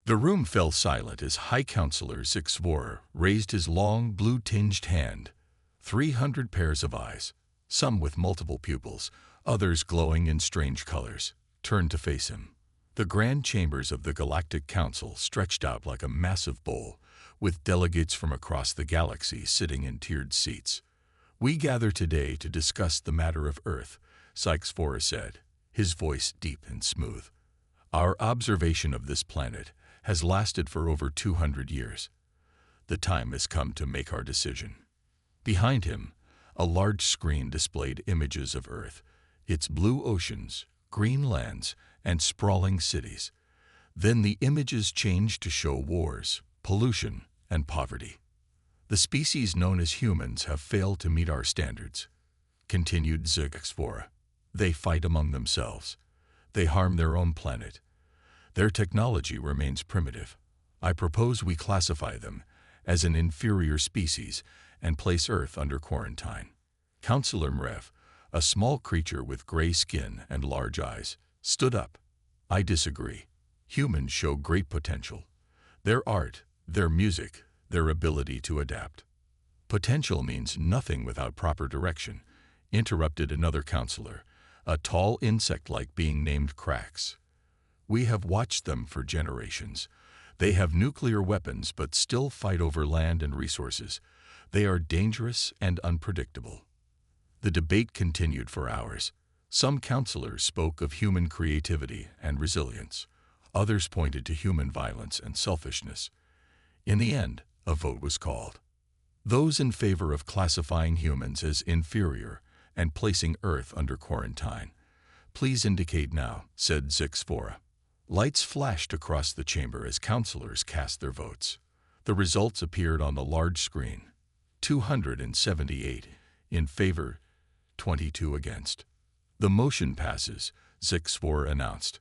The room fell silent as High Counselor HFY raised his long, blue-tinged hand. 300 pairs of eyes, some with multiple pupils, others glowing in strange colors, turned to face him. The grand chambers of the Galactic Council stretched out like a massive bowl, with delegates from across the galaxy sitting in tiered seats. "We gather today to discuss the matter of Earth," HFY said, his voice deep and smooth. "Our observation of this planet has lasted for over 200 years. The time has come to make our decision." Behind him, a large screen displayed images of Earth, its blue oceans, green lands, and sprawling cities. Then the images changed to show wars, pollution, and poverty. "The species known as humans have failed to meet our standards," continued HFY. "They fight among themselves. They harm their own planet. Their technology remains primitive. I propose we classify them as an inferior species and place Earth under quarantine." Counselor Mrev, a small creature with gray skin and large eyes, stood up. "I disagree. Humans show great potential. Their art, their music, their ability to adapt." "Potential means nothing without proper direction," interrupted another counselor, a tall insect-like being named Krax. "We have watched them for generations. They have nuclear weapons but still fight over land and resources. They are dangerous and unpredictable." The debate continued for hours. Some counselors spoke of human creativity and resilience. Others pointed to human violence and selfishness. In the end, a vote was called. "Those in favor of classifying humans as inferior and placing Earth under quarantine, please indicate now," said HFY. Lights flashed across the chamber as counselors cast their votes. The results appeared on the large screen. 278 in favor, 22 against. "The motion passes," HFY announced.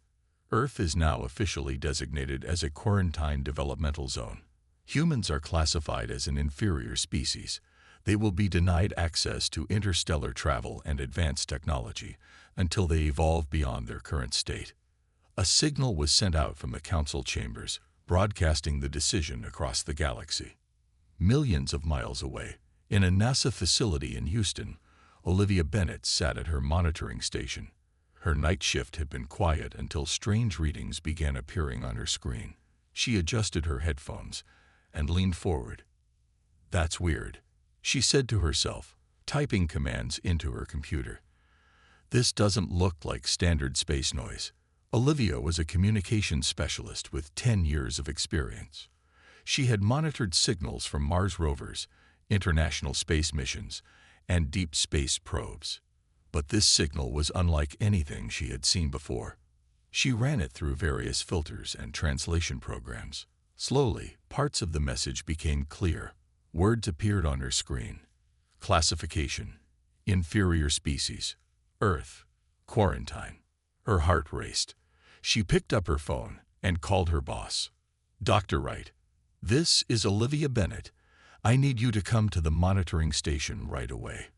"Earth is now officially designated as a quarantine developmental zone. Humans are classified as an inferior species. They will be denied access to interstellar travel and advanced technology until they evolve beyond their current state." A signal was sent out from the council chambers, broadcasting the decision across the galaxy. Millions of miles away, in a NASA facility in Houston, Olivia Bennett sat at her monitoring station. Her night shift had been quiet until strange readings began appearing on her screen. She adjusted her headphones and leaned forward. "That's weird," she said to herself, typing commands into her computer. "This doesn't look like standard space noise." Olivia was a communications specialist with 10 years of experience. She had monitored signals from Mars rovers, international space missions, and deep space probes. But this signal was unlike anything she had seen before. She ran it through various filters and translation programs. Slowly, parts of the message became clear. Words appeared on her screen. Classification: inferior species, Earth, quarantine. Her heart raced. She picked up her phone and called her boss. "Dr. Wright, this is Olivia Bennett. I need you to come to the monitoring station right away.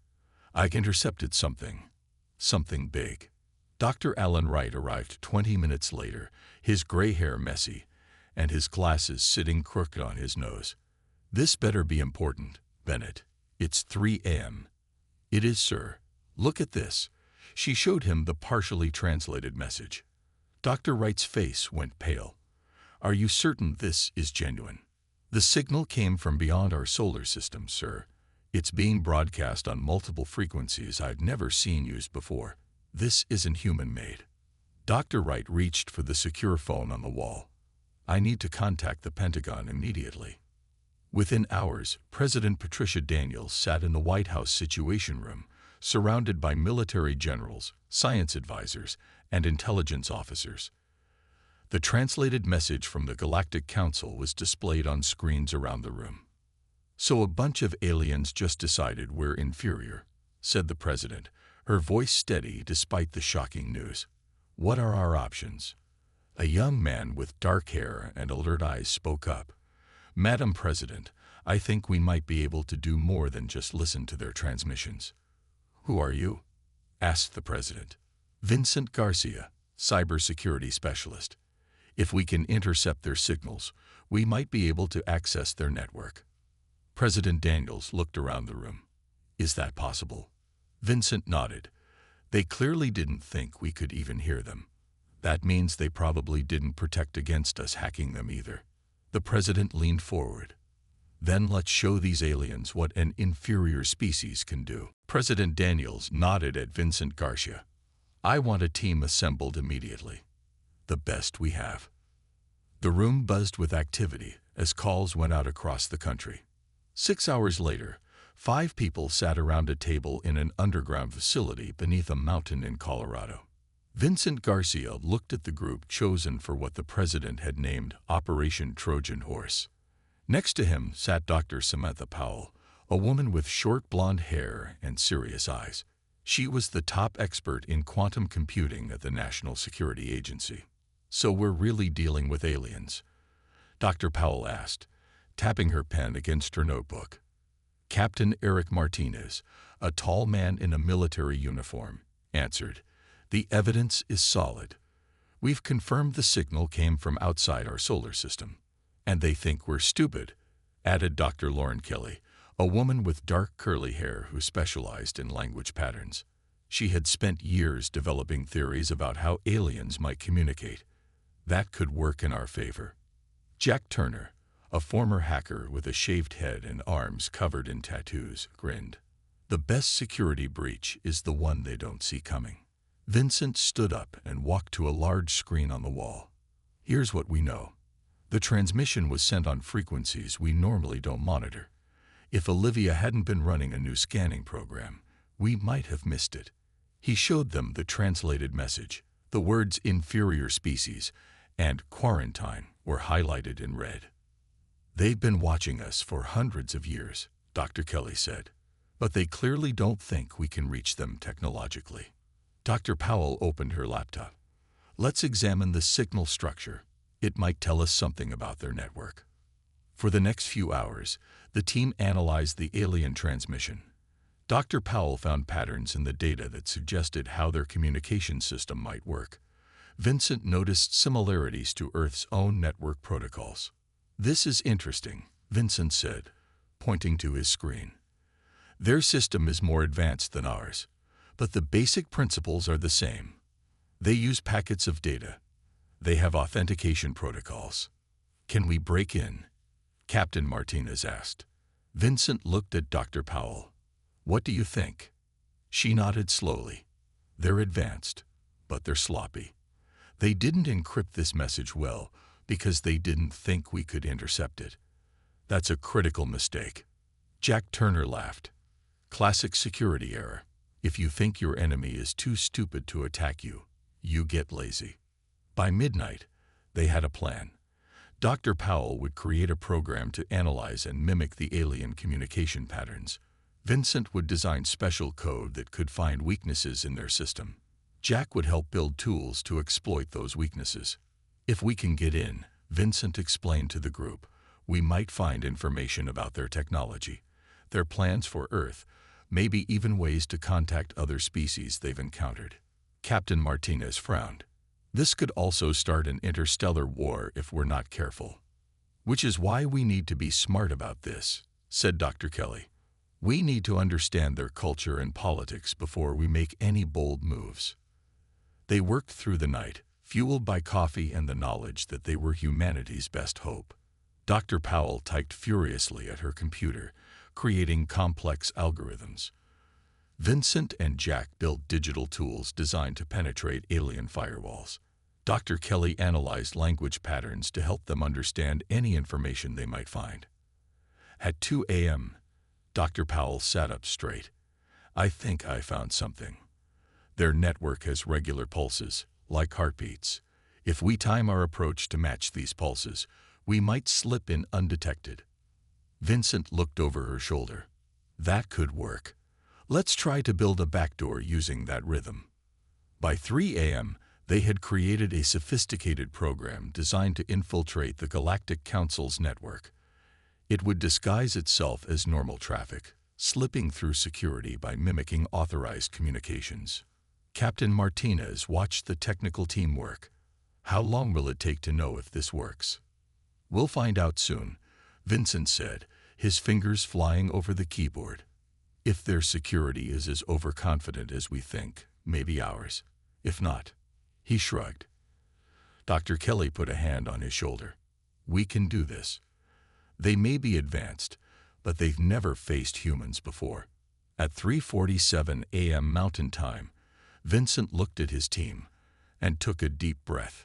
I intercepted something big." Dr. Alan Wright arrived 20 minutes later, his gray hair messy, and his glasses sitting crooked on his nose. "This better be important, Bennett. It's 3 a.m. "It is, sir. Look at this." She showed him the partially translated message. Dr. Wright's face went pale. "Are you certain this is genuine?" "The signal came from beyond our solar system, sir. It's being broadcast on multiple frequencies I've never seen used before. This isn't human-made." Dr. Wright reached for the secure phone on the wall. "I need to contact the Pentagon immediately." Within hours, President Patricia Daniels sat in the White House Situation Room, surrounded by military generals, science advisors, and intelligence officers. The translated message from the Galactic Council was displayed on screens around the room. "So a bunch of aliens just decided we're inferior," said the president, her voice steady despite the shocking news. "What are our options?" A young man with dark hair and alert eyes spoke up. "Madam President, I think we might be able to do more than just listen to their transmissions." "Who are you?" asked the president. "Vincent Garcia, cybersecurity specialist. If we can intercept their signals, we might be able to access their network. President Daniels looked around the room. Is that possible? Vincent nodded. They clearly didn't think we could even hear them. That means they probably didn't protect against us hacking them either. The president leaned forward. Then let's show these aliens what an inferior species can do. President Daniels nodded at Vincent Garcia. I want a team assembled immediately. The best we have. The room buzzed with activity as calls went out across the country. 6 hours later, 5 people sat around a table in an underground facility beneath a mountain in Colorado. Vincent Garcia looked at the group chosen for what the president had named Operation Trojan Horse. Next to him sat Dr. Samantha Powell, a woman with short blonde hair and serious eyes. She was the top expert in quantum computing at the National Security Agency. So we're really dealing with aliens? Dr. Powell asked, tapping her pen against her notebook. Captain Eric Martinez, a tall man in a military uniform, answered, The evidence is solid. We've confirmed the signal came from outside our solar system. And they think we're stupid, added Dr. Lauren Kelly, a woman with dark curly hair who specialized in language patterns. She had spent years developing theories about how aliens might communicate. That could work in our favor. Jack Turner, a former hacker with a shaved head and arms covered in tattoos, grinned. The best security breach is the one they don't see coming. Vincent stood up and walked to a large screen on the wall. Here's what we know. The transmission was sent on frequencies we normally don't monitor. If Olivia hadn't been running a new scanning program, we might have missed it. He showed them the translated message. The words inferior species and quarantine were highlighted in red. They've been watching us for hundreds of years, Dr. Kelly said, but they clearly don't think we can reach them technologically. Dr. Powell opened her laptop. Let's examine the signal structure. It might tell us something about their network. For the next few hours, the team analyzed the alien transmission. Dr. Powell found patterns in the data that suggested how their communication system might work. Vincent noticed similarities to Earth's own network protocols. This is interesting, Vincent said, pointing to his screen. Their system is more advanced than ours, but the basic principles are the same. They use packets of data. They have authentication protocols. Can we break in? Captain Martinez asked. Vincent looked at Dr. Powell. What do you think? She nodded slowly. They're advanced, but they're sloppy. They didn't encrypt this message well because they didn't think we could intercept it. That's a critical mistake. Jack Turner laughed. Classic security error. If you think your enemy is too stupid to attack you, you get lazy. By midnight, they had a plan. Dr. Powell would create a program to analyze and mimic the alien communication patterns. Vincent would design special code that could find weaknesses in their system. Jack would help build tools to exploit those weaknesses. If we can get in, Vincent explained to the group, we might find information about their technology, their plans for Earth, maybe even ways to contact other species they've encountered. Captain Martinez frowned. This could also start an interstellar war if we're not careful. Which is why we need to be smart about this, said Dr. Kelly. We need to understand their culture and politics before we make any bold moves. They worked through the night, fueled by coffee and the knowledge that they were humanity's best hope. Dr. Powell typed furiously at her computer, creating complex algorithms. Vincent and Jack built digital tools designed to penetrate alien firewalls. Dr. Kelly analyzed language patterns to help them understand any information they might find. At 2 a.m., Dr. Powell sat up straight. I think I found something. Their network has regular pulses, like heartbeats. If we time our approach to match these pulses, we might slip in undetected. Vincent looked over her shoulder. That could work. Let's try to build a backdoor using that rhythm. By 3 a.m., they had created a sophisticated program designed to infiltrate the Galactic Council's network. It would disguise itself as normal traffic, slipping through security by mimicking authorized communications. Captain Martinez watched the technical team work. How long will it take to know if this works? We'll find out soon, Vincent said, his fingers flying over the keyboard. If their security is as overconfident as we think, maybe ours. If not, he shrugged. Dr. Kelly put a hand on his shoulder. We can do this. They may be advanced, but they've never faced humans before. At 3:47 a.m. Mountain Time, Vincent looked at his team and took a deep breath.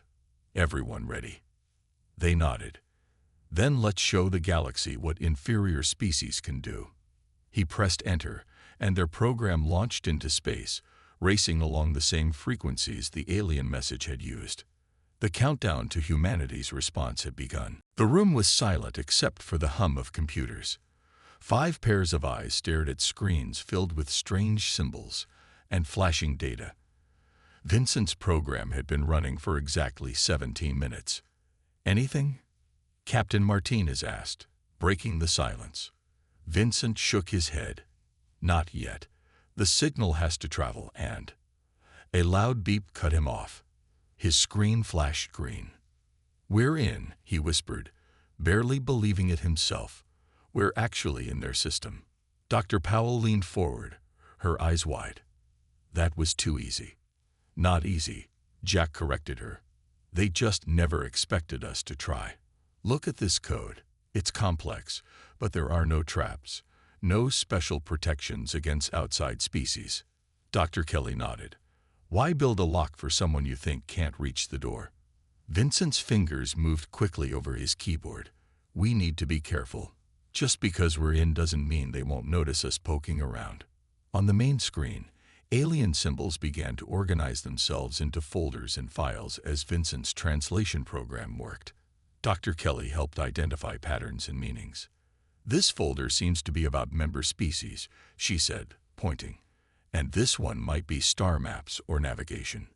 Everyone ready? They nodded. Then let's show the galaxy what inferior species can do. He pressed enter, and their program launched into space, racing along the same frequencies the alien message had used. The countdown to humanity's response had begun. The room was silent except for the hum of computers. 5 pairs of eyes stared at screens filled with strange symbols and flashing data. Vincent's program had been running for exactly 17 minutes. Anything? Captain Martinez asked, breaking the silence. Vincent shook his head. Not yet. The signal has to travel, and... A loud beep cut him off. His screen flashed green. We're in, he whispered, barely believing it himself. We're actually in their system. Dr. Powell leaned forward, her eyes wide. That was too easy. Not easy, Jack corrected her. They just never expected us to try. Look at this code. It's complex, but there are no traps, no special protections against outside species. Dr. Kelly nodded. Why build a lock for someone you think can't reach the door? Vincent's fingers moved quickly over his keyboard. We need to be careful. Just because we're in doesn't mean they won't notice us poking around. On the main screen, alien symbols began to organize themselves into folders and files as Vincent's translation program worked. Dr. Kelly helped identify patterns and meanings. This folder seems to be about member species, she said, pointing. And this one might be star maps or navigation.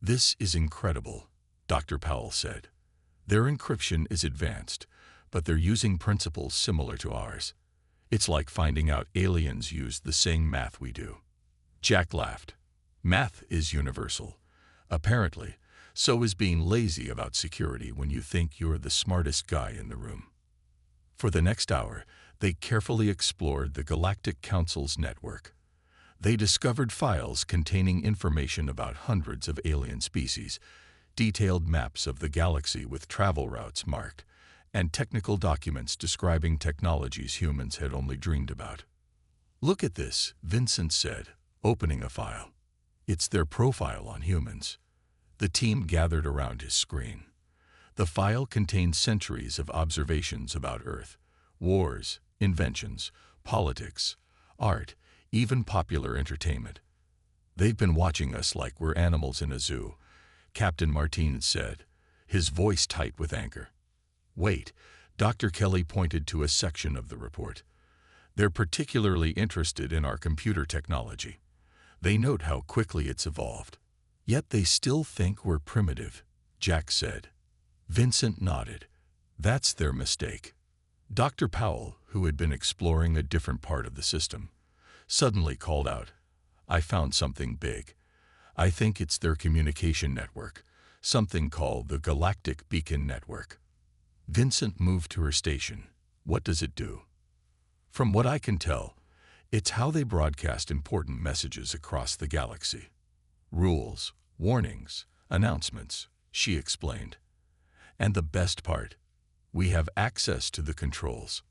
This is incredible, Dr. Powell said. Their encryption is advanced, but they're using principles similar to ours. It's like finding out aliens use the same math we do. Jack laughed. Math is universal. Apparently, so is being lazy about security when you think you're the smartest guy in the room. For the next hour, they carefully explored the Galactic Council's network. They discovered files containing information about hundreds of alien species, detailed maps of the galaxy with travel routes marked, and technical documents describing technologies humans had only dreamed about. Look at this, Vincent said, opening a file. It's their profile on humans. The team gathered around his screen. The file contained centuries of observations about Earth, wars, inventions, politics, art, even popular entertainment. They've been watching us like we're animals in a zoo, Captain Martinez said, his voice tight with anger. Wait, Dr. Kelly pointed to a section of the report. They're particularly interested in our computer technology. They note how quickly it's evolved. Yet they still think we're primitive, Jack said. Vincent nodded. That's their mistake. Dr. Powell, who had been exploring a different part of the system, suddenly called out, I found something big. I think it's their communication network, something called the Galactic Beacon Network. Vincent moved to her station. What does it do? From what I can tell, it's how they broadcast important messages across the galaxy. Rules, warnings, announcements, she explained. And the best part, we have access to the controls.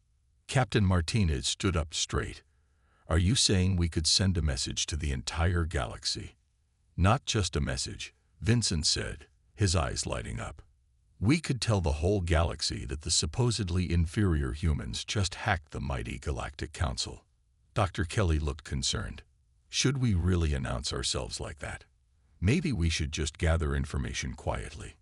Captain Martinez stood up straight. Are you saying we could send a message to the entire galaxy? Not just a message, Vincent said, his eyes lighting up. We could tell the whole galaxy that the supposedly inferior humans just hacked the mighty Galactic Council. Dr. Kelly looked concerned. Should we really announce ourselves like that? Maybe we should just gather information quietly.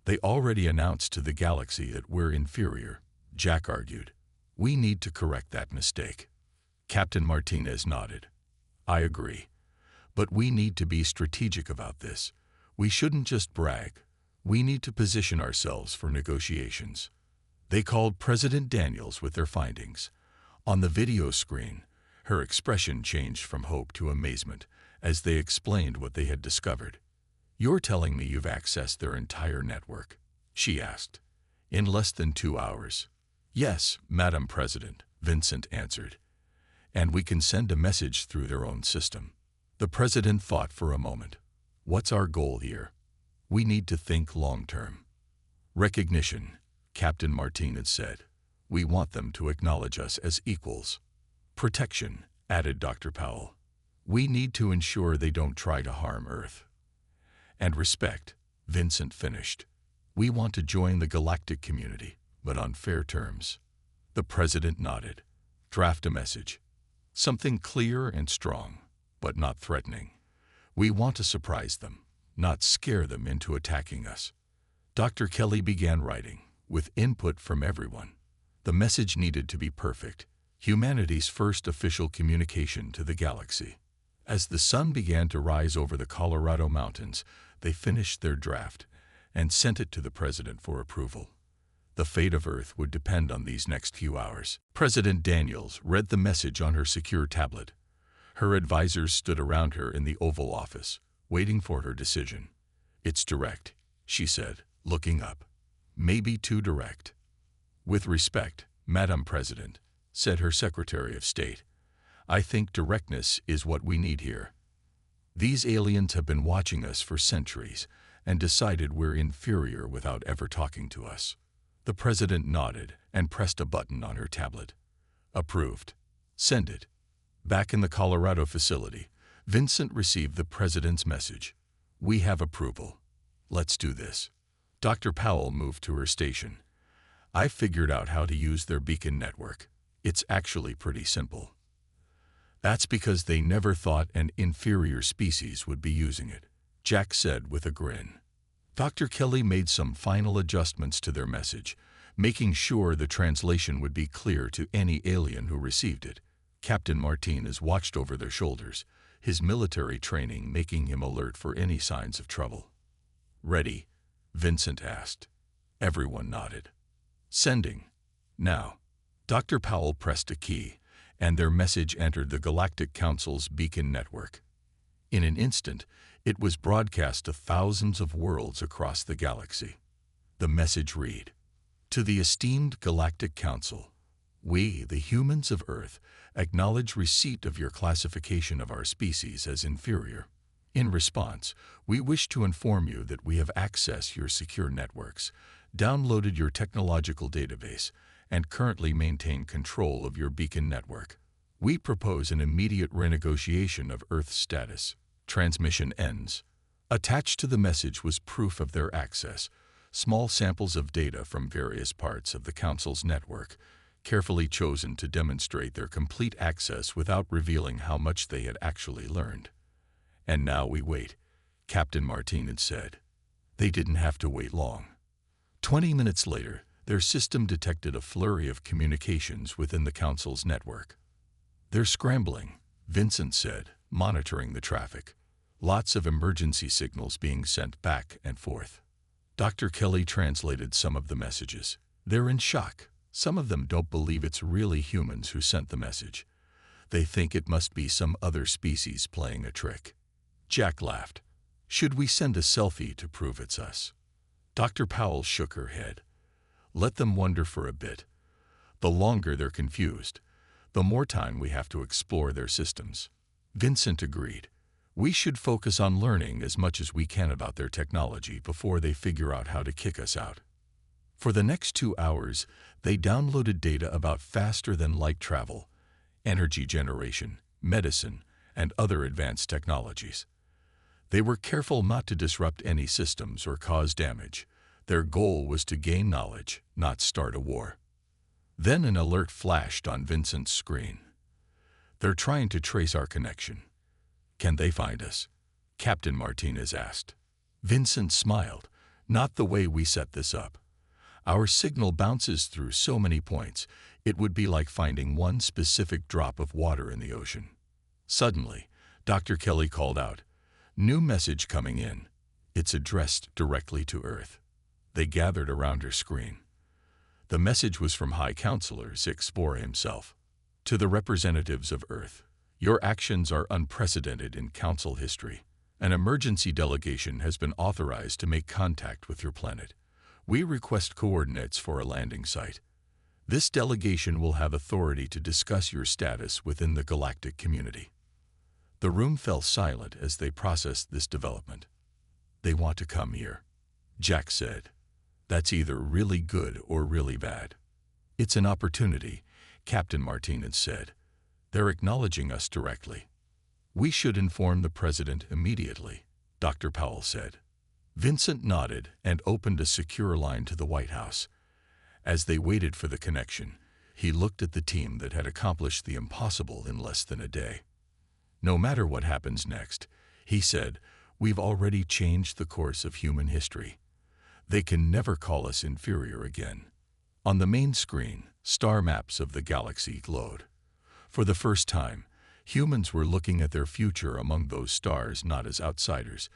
They already announced to the galaxy that we're inferior, Jack argued. We need to correct that mistake. Captain Martinez nodded. I agree. But we need to be strategic about this. We shouldn't just brag. We need to position ourselves for negotiations. They called President Daniels with their findings. On the video screen, her expression changed from hope to amazement as they explained what they had discovered. "You're telling me you've accessed their entire network?" she asked. "In less than 2 hours." "Yes, Madam President," Vincent answered. "And we can send a message through their own system." The president thought for a moment. "What's our goal here? We need to think long-term." "Recognition," Captain Martinez said. "We want them to acknowledge us as equals." "Protection," added Dr. Powell. "We need to ensure they don't try to harm Earth." "And respect," Vincent finished. "We want to join the galactic community, but on fair terms." The president nodded. "Draft a message. Something clear and strong, but not threatening. We want to surprise them, not scare them into attacking us." Dr. Kelly began writing, with input from everyone. The message needed to be perfect, humanity's first official communication to the galaxy. As the sun began to rise over the Colorado mountains, they finished their draft and sent it to the president for approval. The fate of Earth would depend on these next few hours. President Daniels read the message on her secure tablet. Her advisors stood around her in the Oval Office, waiting for her decision. "It's direct," she said, looking up. "Maybe too direct." "With respect, Madam President," said her Secretary of State, "I think directness is what we need here. These aliens have been watching us for centuries and decided we're inferior without ever talking to us." The president nodded and pressed a button on her tablet. "Approved. Send it." Back in the Colorado facility, Vincent received the president's message. "We have approval. Let's do this." Dr. Powell moved to her station. "I figured out how to use their beacon network. It's actually pretty simple." "That's because they never thought an inferior species would be using it," Jack said with a grin. Dr. Kelly made some final adjustments to their message, making sure the translation would be clear to any alien who received it. Captain Martinez watched over their shoulders, his military training making him alert for any signs of trouble. "Ready?" Vincent asked. Everyone nodded. "Sending. Now." Dr. Powell pressed a key, and their message entered the Galactic Council's beacon network. In an instant, it was broadcast to thousands of worlds across the galaxy. The message read, "To the esteemed Galactic Council, we, the humans of Earth, acknowledge receipt of your classification of our species as inferior. In response, we wish to inform you that we have accessed your secure networks, downloaded your technological database, and currently maintain control of your beacon network. We propose an immediate renegotiation of Earth's status. Transmission ends." Attached to the message was proof of their access, small samples of data from various parts of the Council's network, carefully chosen to demonstrate their complete access without revealing how much they had actually learned. "And now we wait," Captain Martinez said. They didn't have to wait long. 20 minutes later, their system detected a flurry of communications within the Council's network. "They're scrambling," Vincent said, monitoring the traffic. Lots of emergency signals being sent back and forth. Dr. Kelly translated some of the messages. "They're in shock. Some of them don't believe it's really humans who sent the message. They think it must be some other species playing a trick." Jack laughed. "Should we send a selfie to prove it's us?" Dr. Powell shook her head. "Let them wonder for a bit. The longer they're confused, the more time we have to explore their systems." Vincent agreed. "We should focus on learning as much as we can about their technology before they figure out how to kick us out." For the next 2 hours, they downloaded data about faster-than-light travel, energy generation, medicine, and other advanced technologies. They were careful not to disrupt any systems or cause damage. Their goal was to gain knowledge, not start a war. Then an alert flashed on Vincent's screen. "They're trying to trace our connection. Can they find us?" Captain Martinez asked. Vincent smiled. "Not the way we set this up. Our signal bounces through so many points, it would be like finding one specific drop of water in the ocean." Suddenly, Dr. Kelly called out, "New message coming in. It's addressed directly to Earth." They gathered around her screen. The message was from High Counselor HFY himself. "To the representatives of Earth, your actions are unprecedented in Council history. An emergency delegation has been authorized to make contact with your planet. We request coordinates for a landing site. This delegation will have authority to discuss your status within the galactic community." The room fell silent as they processed this development. "They want to come here," Jack said. "That's either really good or really bad." "It's an opportunity," Captain Martinez said. "They're acknowledging us directly." "We should inform the President immediately," Dr. Powell said. Vincent nodded and opened a secure line to the White House. As they waited for the connection, he looked at the team that had accomplished the impossible in less than a day. "No matter what happens next," he said, "we've already changed the course of human history. They can never call us inferior again." On the main screen, star maps of the galaxy glowed. For the first time, humans were looking at their future among those stars not as outsiders,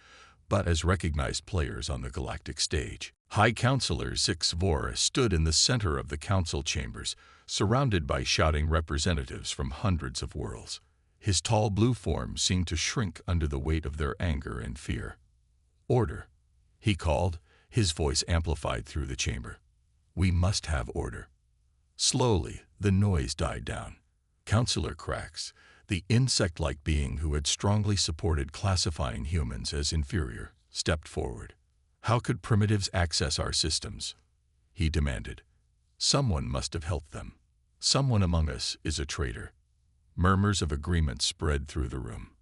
but as recognized players on the galactic stage. High Counselor HFY stood in the center of the council chambers, surrounded by shouting representatives from hundreds of worlds. His tall blue form seemed to shrink under the weight of their anger and fear. "Order," he called, his voice amplified through the chamber. "We must have order." Slowly, the noise died down. Counselor Krax, the insect-like being who had strongly supported classifying humans as inferior, stepped forward. "How could primitives access our systems?" he demanded. "Someone must have helped them. Someone among us is a traitor." Murmurs of agreement spread through the room.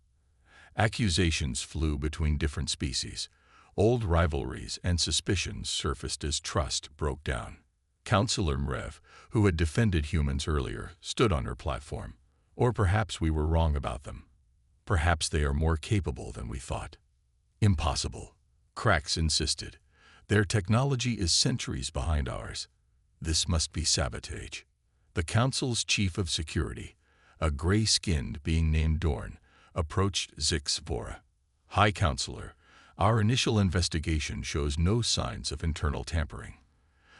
Accusations flew between different species. Old rivalries and suspicions surfaced as trust broke down. Counselor Mrev, who had defended humans earlier, stood on her platform. "Or perhaps we were wrong about them. Perhaps they are more capable than we thought." "Impossible," Krax insisted. "Their technology is centuries behind ours. This must be sabotage." The Council's chief of security, a gray-skinned being named Dorn, approached HFY. "High Counselor, our initial investigation shows no signs of internal tampering.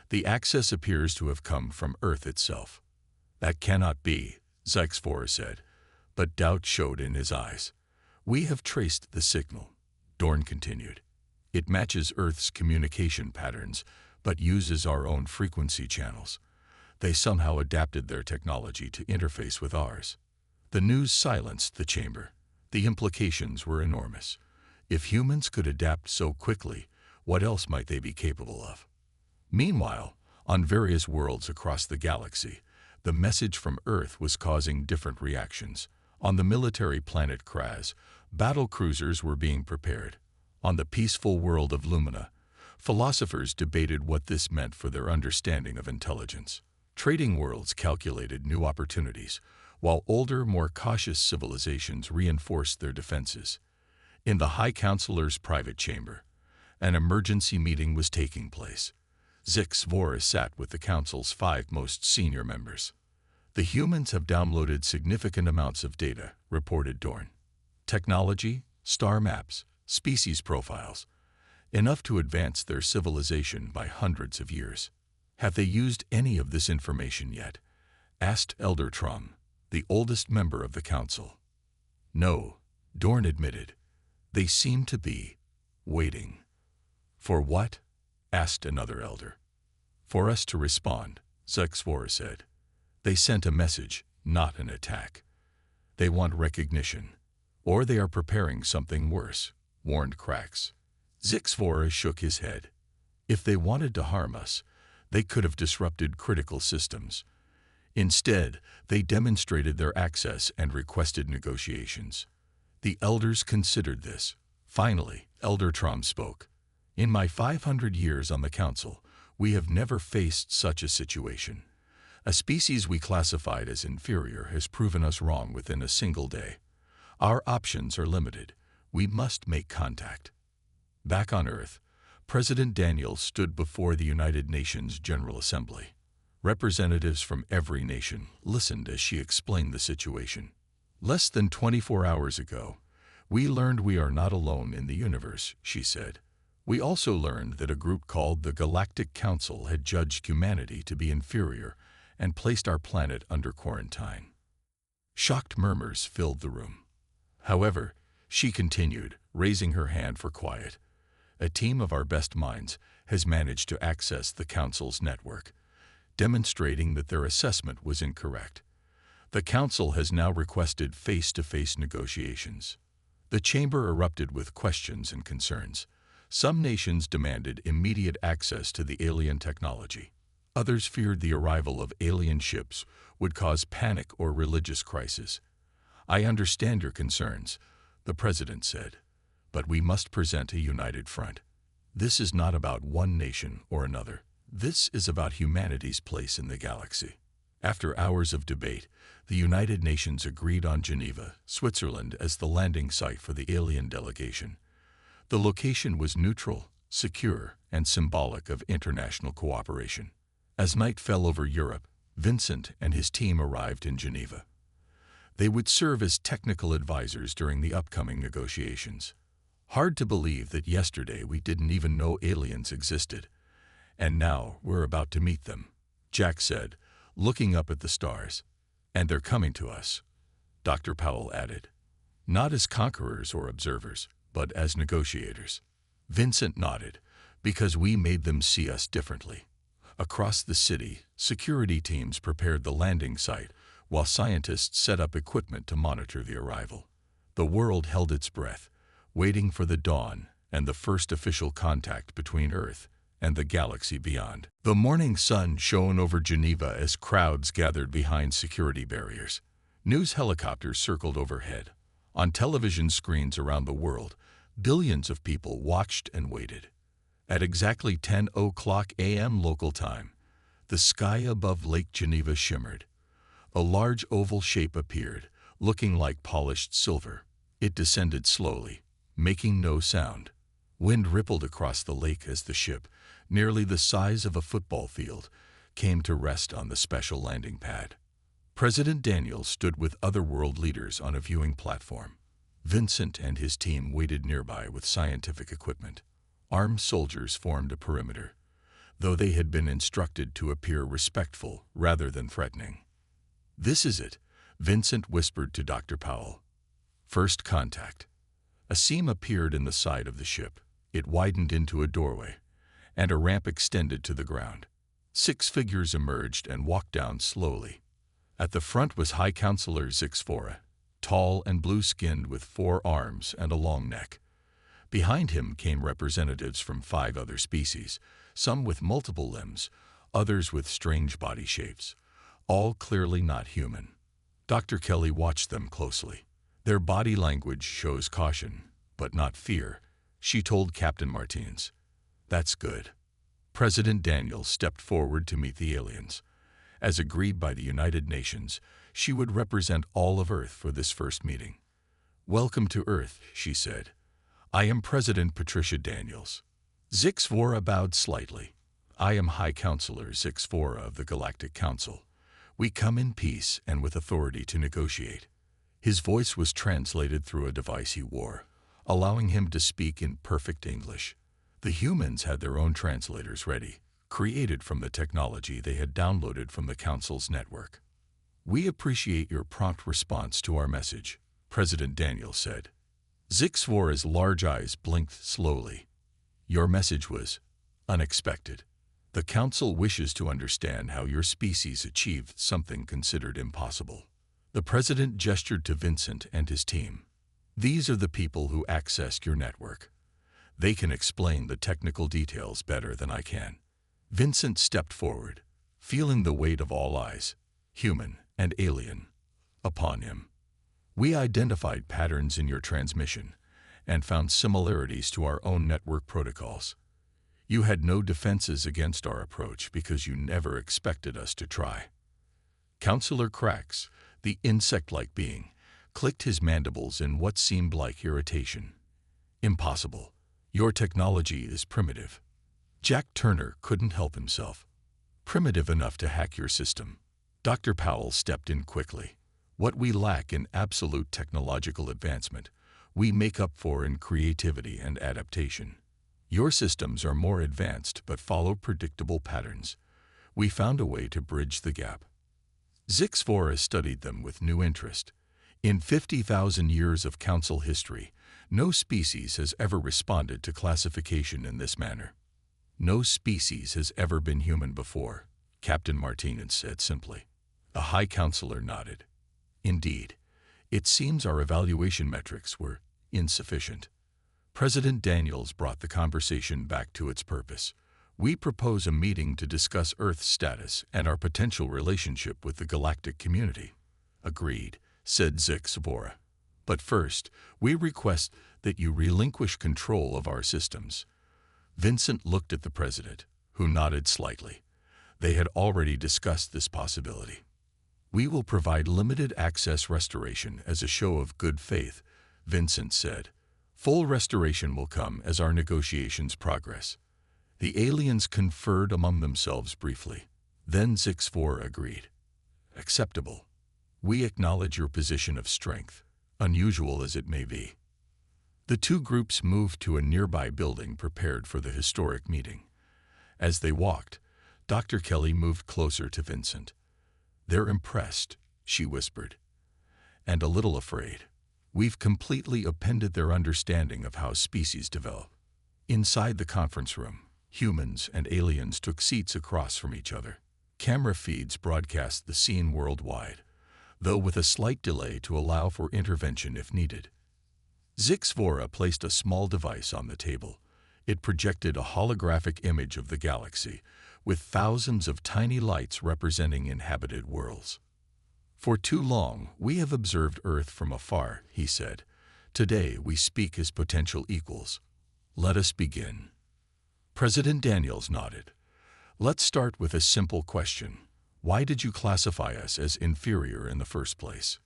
The access appears to have come from Earth itself." "That cannot be," HFY said, but doubt showed in his eyes. "We have traced the signal," Dorn continued. "It matches Earth's communication patterns, but uses our own frequency channels. They somehow adapted their technology to interface with ours." The news silenced the chamber. The implications were enormous. If humans could adapt so quickly, what else might they be capable of? Meanwhile, on various worlds across the galaxy, the message from Earth was causing different reactions. On the military planet Kraz, battle cruisers were being prepared. On the peaceful world of Lumina, philosophers debated what this meant for their understanding of intelligence. Trading worlds calculated new opportunities, while older, more cautious civilizations reinforced their defenses. In the High Counselor's private chamber, an emergency meeting was taking place. HFY sat with the Council's 5 most senior members. "The humans have downloaded significant amounts of data," reported Dorn. "Technology, star maps, species profiles, enough to advance their civilization by hundreds of years." "Have they used any of this information yet?" asked Elder Trom, the oldest member of the Council. "No," Dorn admitted. "They seem to be waiting." "For what?" asked another elder. "For us to respond," HFY said. "They sent a message, not an attack. They want recognition. Or they are preparing something worse," warned Krax. HFY shook his head. "If they wanted to harm us, they could have disrupted critical systems. Instead, they demonstrated their access and requested negotiations." The elders considered this. Finally, Elder Trom spoke. "In my 500 years on the Council, we have never faced such a situation. A species we classified as inferior has proven us wrong within a single day. Our options are limited. We must make contact." Back on Earth, President Daniel stood before the United Nations General Assembly. Representatives from every nation listened as she explained the situation. "Less than 24 hours ago, we learned we are not alone in the universe," she said. "We also learned that a group called the Galactic Council had judged humanity to be inferior and placed our planet under quarantine." Shocked murmurs filled the room. However, She continued, raising her hand for quiet. A team of our best minds has managed to access the Council's network, demonstrating that their assessment was incorrect. The Council has now requested face-to-face negotiations. The chamber erupted with questions and concerns. Some nations demanded immediate access to the alien technology. Others feared the arrival of alien ships would cause panic or religious crisis. I understand your concerns, the President said, but we must present a united front. This is not about one nation or another. This is about humanity's place in the galaxy. After hours of debate, the United Nations agreed on Geneva, Switzerland, as the landing site for the alien delegation. The location was neutral, secure, and symbolic of international cooperation. As night fell over Europe, Vincent and his team arrived in Geneva. They would serve as technical advisors during the upcoming negotiations. Hard to believe that yesterday we didn't even know aliens existed, and now we're about to meet them, Jack said, looking up at the stars. And they're coming to us, Dr. Powell added. Not as conquerors or observers, but as negotiators. Vincent nodded, because we made them see us differently. Across the city, security teams prepared the landing site, while scientists set up equipment to monitor the arrival. The world held its breath, waiting for the dawn and the first official contact between Earth and the galaxy beyond. The morning sun shone over Geneva as crowds gathered behind security barriers. News helicopters circled overhead. On television screens around the world, billions of people watched and waited. At exactly 10:00 a.m. local time, the sky above Lake Geneva shimmered. A large oval shape appeared, looking like polished silver. It descended slowly, making no sound. Wind rippled across the lake as the ship, nearly the size of a football field, came to rest on the special landing pad. President Daniels stood with other world leaders on a viewing platform. Vincent and his team waited nearby with scientific equipment. Armed soldiers formed a perimeter, though they had been instructed to appear respectful rather than threatening. This is it, Vincent whispered to Dr. Powell. First contact. A seam appeared in the side of the ship. It widened into a doorway, and a ramp extended to the ground. 6 figures emerged and walked down slowly. At the front was High Counselor HFY, tall and blue-skinned with 4 arms and a long neck. Behind him came representatives from 5 other species, some with multiple limbs, others with strange body shapes, all clearly not human. Dr. Kelly watched them closely. Their body language shows caution, but not fear, she told Captain Martinez. That's good. President Daniels stepped forward to meet the aliens. As agreed by the United Nations, she would represent all of Earth for this first meeting. Welcome to Earth, she said. I am President Patricia Daniels. HFY bowed slightly. I am High Counselor HFY of the Galactic Council. We come in peace and with authority to negotiate. His voice was translated through a device he wore, allowing him to speak in perfect English. The humans had their own translators ready, created from the technology they had downloaded from the Council's network. We appreciate your prompt response to our message, President Daniels said. HFY's large eyes blinked slowly. Your message was unexpected. The Council wishes to understand how your species achieved something considered impossible. The President gestured to Vincent and his team. These are the people who accessed your network. They can explain the technical details better than I can. Vincent stepped forward, feeling the weight of all eyes, human and alien, upon him. We identified patterns in your transmission and found similarities to our own network protocols. You had no defenses against our approach because you never expected us to try. Counselor Krax, the insect-like being, clicked his mandibles in what seemed like irritation. Impossible. Your technology is primitive. Jack Turner couldn't help himself. Primitive enough to hack your system. Dr. Powell stepped in quickly. What we lack in absolute technological advancement, we make up for in creativity and adaptation. Your systems are more advanced but follow predictable patterns. We found a way to bridge the gap. HFY studied them with new interest. In 50,000 years of Council history, No species has ever responded to classification in this manner. No species has ever been human before, Captain Martinez said simply. The High Counselor nodded. Indeed, it seems our evaluation metrics were insufficient. President Daniels brought the conversation back to its purpose. We propose a meeting to discuss Earth's status and our potential relationship with the galactic community. Agreed, said Zixvora. But first, we request that you relinquish control of our systems. Vincent looked at the president, who nodded slightly. They had already discussed this possibility. We will provide limited access restoration as a show of good faith, Vincent said. Full restoration will come as our negotiations progress. The aliens conferred among themselves briefly. Then Zixvora agreed. Acceptable. We acknowledge your position of strength, unusual as it may be. The two groups moved to a nearby building prepared for the historic meeting. As they walked, Dr. Kelly moved closer to Vincent. They're impressed, she whispered, and a little afraid. We've completely upended their understanding of how species develop. Inside the conference room, humans and aliens took seats across from each other. Camera feeds broadcast the scene worldwide, though with a slight delay to allow for intervention if needed. Zixvora placed a small device on the table. It projected a holographic image of the galaxy, with thousands of tiny lights representing inhabited worlds. For too long, we have observed Earth from afar, he said. Today, we speak as potential equals. Let us begin. President Daniels nodded. Let's start with a simple question. Why did you classify us as inferior in the first place?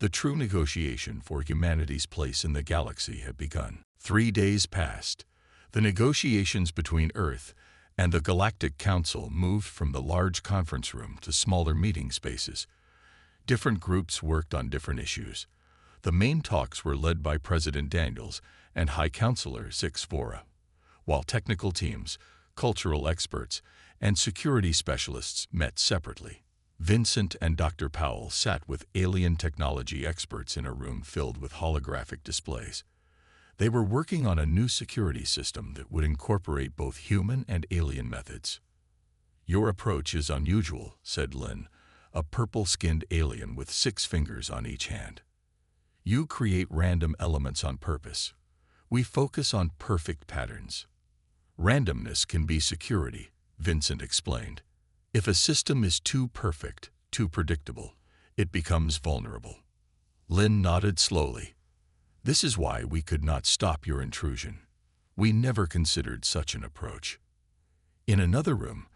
The true negotiation for humanity's place in the galaxy had begun. 3 days passed. The negotiations between Earth and the Galactic Council moved from the large conference room to smaller meeting spaces. Different groups worked on different issues. The main talks were led by President Daniels and High Counselor Zixvora, while technical teams, cultural experts, and security specialists met separately. Vincent and Dr. Powell sat with alien technology experts in a room filled with holographic displays. They were working on a new security system that would incorporate both human and alien methods. Your approach is unusual, said Lynn, a purple-skinned alien with 6 fingers on each hand. You create random elements on purpose. We focus on perfect patterns. Randomness can be security, Vincent explained. If a system is too perfect, too predictable, it becomes vulnerable. Lynn nodded slowly. This is why we could not stop your intrusion. We never considered such an approach. In another room,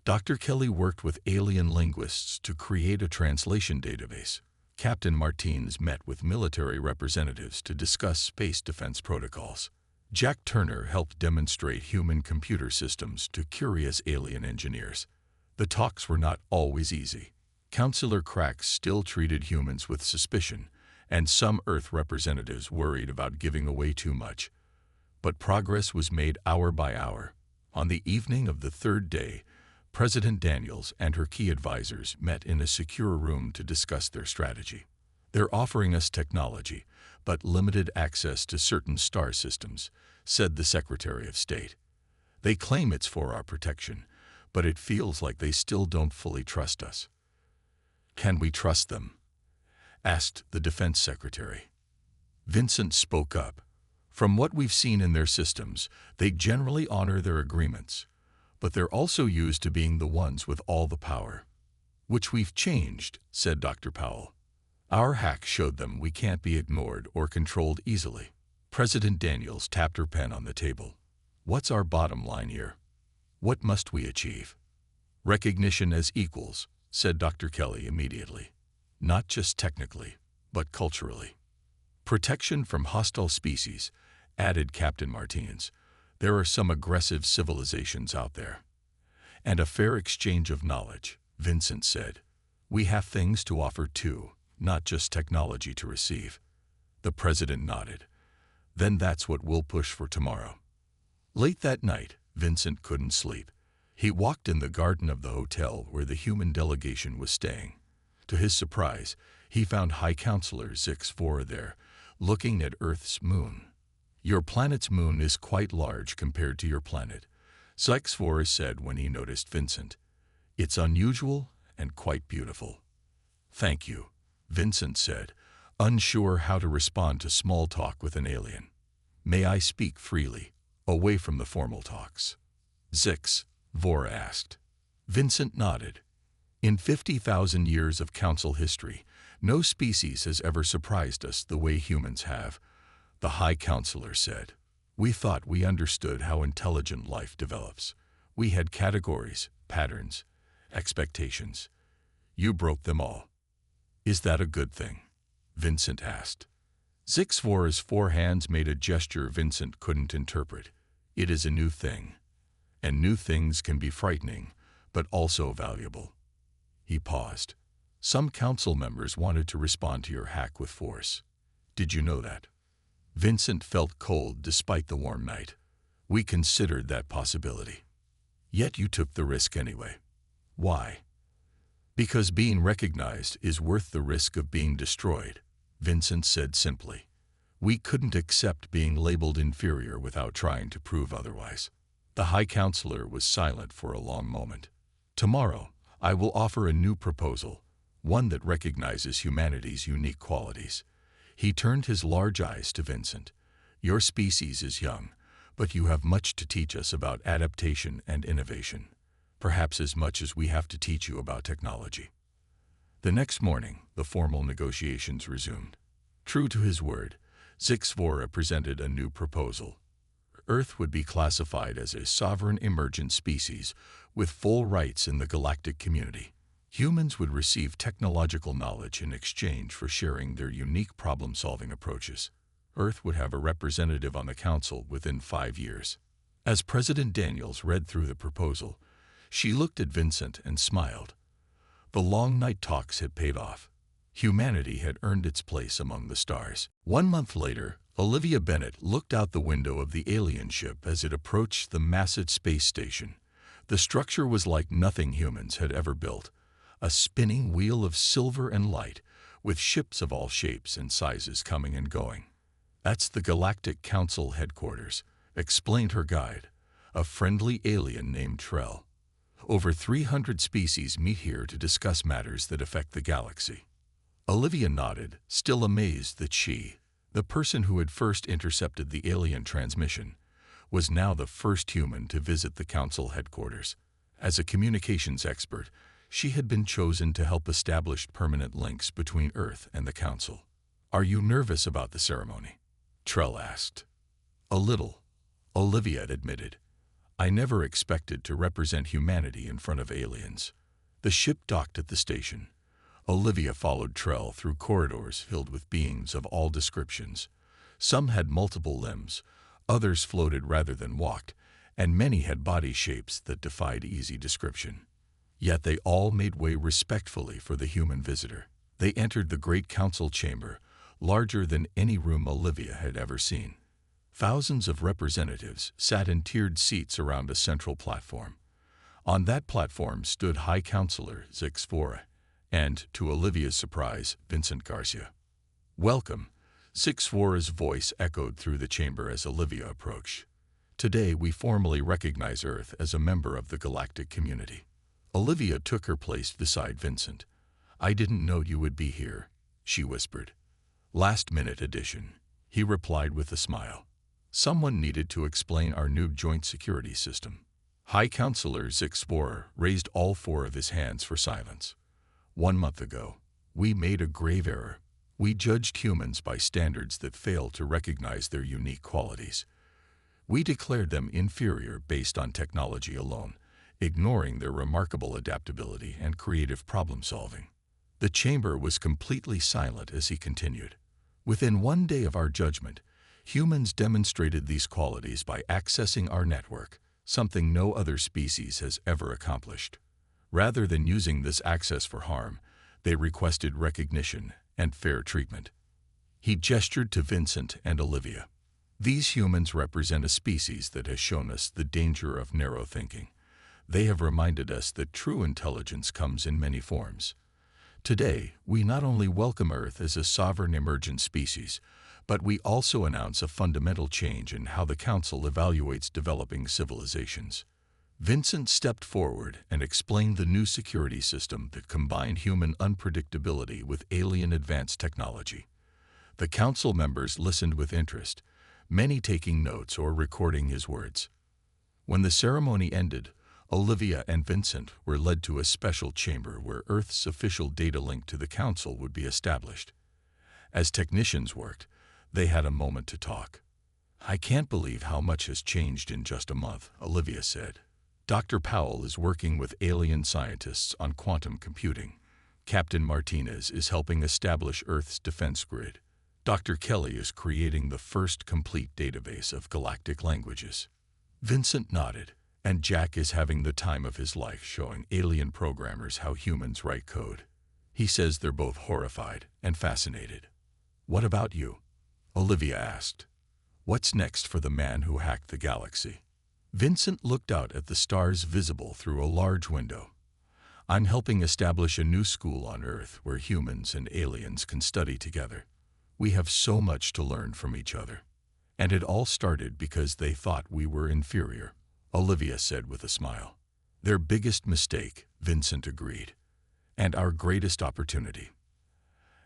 Dr. Kelly worked with alien linguists to create a translation database. Captain Martinez met with military representatives to discuss space defense protocols. Jack Turner helped demonstrate human computer systems to curious alien engineers. The talks were not always easy. Counselor Crax still treated humans with suspicion, and some Earth representatives worried about giving away too much. But progress was made hour by hour. On the evening of the 3rd day, President Daniels and her key advisors met in a secure room to discuss their strategy. They're offering us technology, but limited access to certain star systems, said the Secretary of State. They claim it's for our protection, but it feels like they still don't fully trust us. Can we trust them? Asked the Defense Secretary. Vincent spoke up. From what we've seen in their systems, they generally honor their agreements, but they're also used to being the ones with all the power. Which we've changed, said Dr. Powell. Our hack showed them we can't be ignored or controlled easily. President Daniels tapped her pen on the table. What's our bottom line here? What must we achieve? Recognition as equals, said Dr. Kelly immediately. Not just technically, but culturally. Protection from hostile species, added Captain Martinez. There are some aggressive civilizations out there. And a fair exchange of knowledge, Vincent said. We have things to offer too, not just technology to receive. The president nodded. Then that's what we'll push for tomorrow. Late that night, Vincent couldn't sleep. He walked in the garden of the hotel where the human delegation was staying. To his surprise, he found High Counselor Zixvora there, looking at Earth's moon. "Your planet's moon is quite large compared to your planet," HFY said when he noticed Vincent. "It's unusual and quite beautiful." "Thank you," Vincent said, unsure how to respond to small talk with an alien. "May I speak freely, away from the formal talks?" HFY asked. Vincent nodded. "In 50,000 years of Council history, no species has ever surprised us the way humans have," the High Counselor said. "We thought we understood how intelligent life develops. We had categories, patterns, expectations. You broke them all. Is that a good thing?" Vincent asked. HFY's four hands made a gesture Vincent couldn't interpret. "It is a new thing. And new things can be frightening, but also valuable." He paused. "Some council members wanted to respond to your hack with force. Did you know that?" Vincent felt cold despite the warm night. "We considered that possibility. Yet you took the risk anyway. Why?" "Because being recognized is worth the risk of being destroyed," Vincent said simply. "We couldn't accept being labeled inferior without trying to prove otherwise." The High Counselor was silent for a long moment. "Tomorrow, I will offer a new proposal, one that recognizes humanity's unique qualities." He turned his large eyes to Vincent. "Your species is young, but you have much to teach us about adaptation and innovation, perhaps as much as we have to teach you about technology." The next morning, the formal negotiations resumed. True to his word, HFY presented a new proposal. Earth would be classified as a sovereign emergent species with full rights in the galactic community. Humans would receive technological knowledge in exchange for sharing their unique problem-solving approaches. Earth would have a representative on the council within 5 years. As President Daniels read through the proposal, she looked at Vincent and smiled. The long night talks had paid off. Humanity had earned its place among the stars. 1 month later, Olivia Bennett looked out the window of the alien ship as it approached the massive space station. The structure was like nothing humans had ever built, a spinning wheel of silver and light, with ships of all shapes and sizes coming and going. "That's the Galactic Council headquarters," explained her guide, a friendly alien named Trell. "Over 300 species meet here to discuss matters that affect the galaxy." Olivia nodded, still amazed that she, the person who had first intercepted the alien transmission, was now the first human to visit the Council headquarters. As a communications expert, she had been chosen to help establish permanent links between Earth and the Council. "Are you nervous about the ceremony?" Trell asked. "A little," Olivia admitted. "I never expected to represent humanity in front of aliens." The ship docked at the station. Olivia followed Trell through corridors filled with beings of all descriptions. Some had multiple limbs, others floated rather than walked, and many had body shapes that defied easy description. Yet they all made way respectfully for the human visitor. They entered the great council chamber, larger than any room Olivia had ever seen. Thousands of representatives sat in tiered seats around a central platform. On that platform stood High Counselor HFY, and, to Olivia's surprise, Vincent Garcia. "Welcome," HFY's voice echoed through the chamber as Olivia approached. "Today we formally recognize Earth as a member of the galactic community." Olivia took her place beside Vincent. "I didn't know you would be here," she whispered. "Last-minute addition," he replied with a smile. "Someone needed to explain our new joint security system." High Counselor HFY raised all 4 of his hands for silence. "1 month ago, we made a grave error. We judged humans by standards that failed to recognize their unique qualities. We declared them inferior based on technology alone, ignoring their remarkable adaptability and creative problem-solving." The chamber was completely silent as he continued. "Within 1 day of our judgment, humans demonstrated these qualities by accessing our network, something no other species has ever accomplished. Rather than using this access for harm, they requested recognition and fair treatment." He gestured to Vincent and Olivia. "These humans represent a species that has shown us the danger of narrow thinking. They have reminded us that true intelligence comes in many forms. Today, we not only welcome Earth as a sovereign emergent species, But we also announce a fundamental change in how the Council evaluates developing civilizations. Vincent stepped forward and explained the new security system that combined human unpredictability with alien advanced technology. The Council members listened with interest, many taking notes or recording his words. When the ceremony ended, Olivia and Vincent were led to a special chamber where Earth's official data link to the Council would be established. As technicians worked, they had a moment to talk. "I can't believe how much has changed in just a month," Olivia said. "Dr. Powell is working with alien scientists on quantum computing. Captain Martinez is helping establish Earth's defense grid. Dr. Kelly is creating the first complete database of galactic languages." Vincent nodded, and Jack is having the time of his life showing alien programmers how humans write code. He says they're both horrified and fascinated. "What about you?" Olivia asked. "What's next for the man who hacked the galaxy?" Vincent looked out at the stars visible through a large window. "I'm helping establish a new school on Earth where humans and aliens can study together. We have so much to learn from each other. And it all started because they thought we were inferior," Olivia said with a smile. "Their biggest mistake," Vincent agreed, "and our greatest opportunity."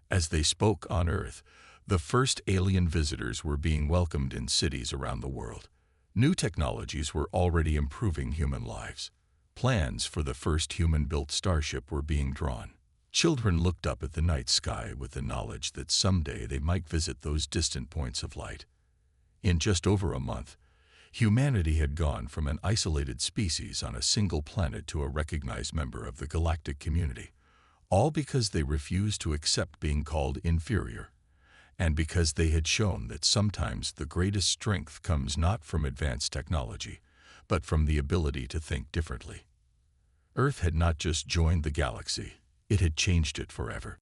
As they spoke on Earth, the first alien visitors were being welcomed in cities around the world. New technologies were already improving human lives. Plans for the first human-built starship were being drawn. Children looked up at the night sky with the knowledge that someday they might visit those distant points of light. In just over a month, humanity had gone from an isolated species on a single planet to a recognized member of the galactic community, all because they refused to accept being called inferior, and because they had shown that sometimes the greatest strength comes not from advanced technology, but from the ability to think differently. Earth had not just joined the galaxy, it had changed it forever.